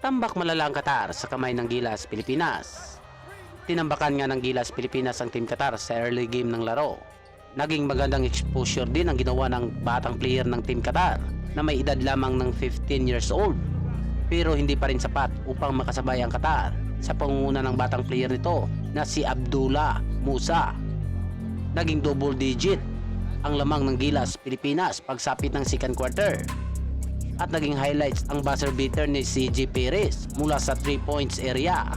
Tambak malala ang Qatar sa kamay ng Gilas Pilipinas. Tinambakan nga ng Gilas Pilipinas ang Team Qatar sa early game ng laro. Naging magandang exposure din ang ginawa ng batang player ng Team Qatar na may edad lamang ng 15 years old. Pero hindi pa rin sapat upang makasabay ang Qatar sa pangunguna ng batang player nito na si Abdullah Musa. Naging double digit ang lamang ng Gilas Pilipinas pagsapit ng second quarter. At naging highlights ang buzzer beater ni CJ Perez mula sa 3 points area.